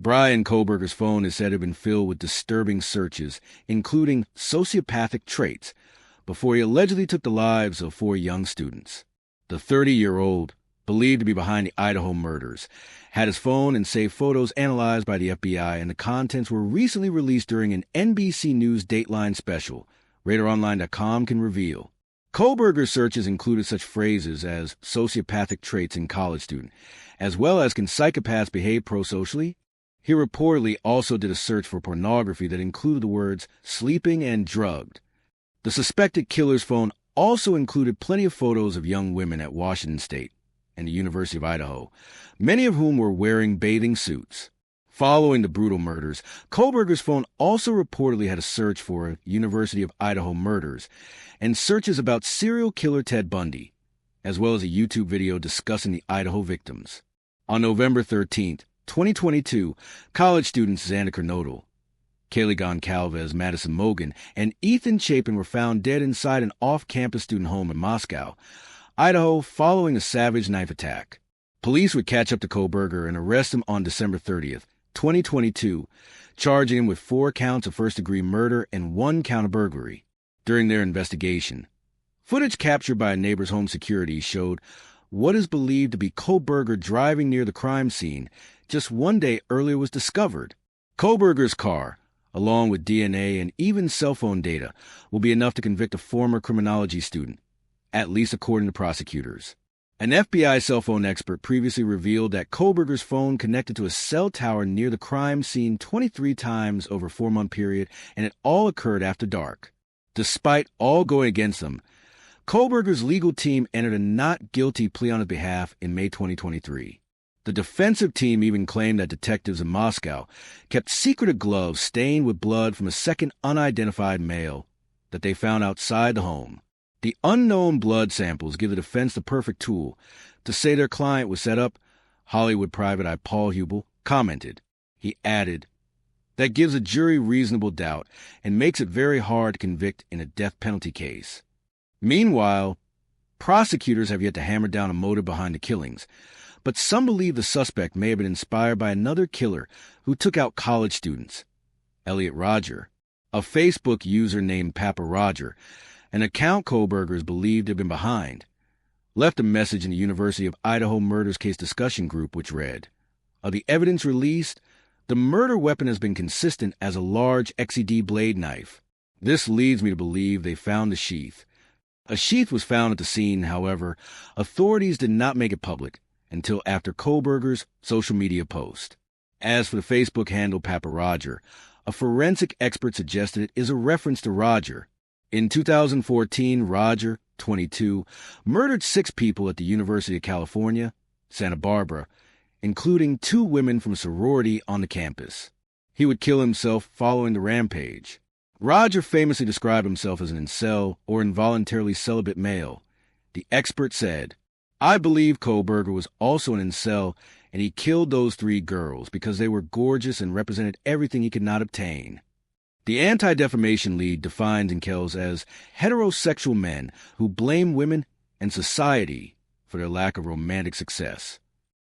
Bryan Kohberger's phone is said to have been filled with disturbing searches, including sociopathic traits, before he allegedly took the lives of 4 young students. The 30-year-old, believed to be behind the Idaho murders, had his phone and saved photos analyzed by the FBI, and the contents were recently released during an NBC News Dateline special, RadarOnline.com can reveal. Kohberger's searches included such phrases as sociopathic traits in college student, as well as can psychopaths behave prosocially? He reportedly also did a search for pornography that included the words sleeping and drugged. The suspected killer's phone also included plenty of photos of young women at Washington State and the University of Idaho, many of whom were wearing bathing suits. Following the brutal murders, Kohberger's phone also reportedly had a search for University of Idaho murders and searches about serial killer Ted Bundy, as well as a YouTube video discussing the Idaho victims. On November 13th, 2022, college students Xander Kernodle, Kaylee Goncalves, Madison Mogan, and Ethan Chapin were found dead inside an off-campus student home in Moscow, Idaho, following a savage knife attack. Police would catch up to Kohberger and arrest him on December 30th, 2022, charging him with 4 counts of first-degree murder and 1 count of burglary. During their investigation, footage captured by a neighbor's home security showed what is believed to be Kohberger driving near the crime scene just 1 day earlier was discovered. Kohberger's car, along with DNA and even cell phone data, will be enough to convict a former criminology student, at least according to prosecutors. An FBI cell phone expert previously revealed that Kohberger's phone connected to a cell tower near the crime scene 23 times over a 4-month period, and it all occurred after dark. Despite all going against him, Kohberger's legal team entered a not guilty plea on his behalf in May 2023. The defensive team even claimed that detectives in Moscow kept secretive gloves stained with blood from a second unidentified male that they found outside the home. The unknown blood samples give the defense the perfect tool to say their client was set up, Hollywood private eye Paul Hubel commented. He added, "That gives a jury reasonable doubt and makes it very hard to convict in a death penalty case." Meanwhile, prosecutors have yet to hammer down a motive behind the killings, but some believe the suspect may have been inspired by another killer who took out college students. Elliot Rodger, a Facebook user named Papa Roger, an account Kohberger is believed to have been behind, left a message in the University of Idaho murders case discussion group which read, "Of the evidence released, the murder weapon has been consistent as a large XED blade knife. This leads me to believe they found the sheath. A sheath was found at the scene, however, authorities did not make it public until after Kohberger's social media post. As for the Facebook handle Papa Roger, a forensic expert suggested it is a reference to Roger. In 2014, Roger, 22, murdered 6 people at the University of California, Santa Barbara, including 2 women from a sorority on the campus. He would kill himself following the rampage. Roger famously described himself as an incel or involuntarily celibate male. The expert said, "I believe Kohberger was also an incel, and he killed those 3 girls because they were gorgeous and represented everything he could not obtain." The Anti-Defamation League defines incels as heterosexual men who blame women and society for their lack of romantic success.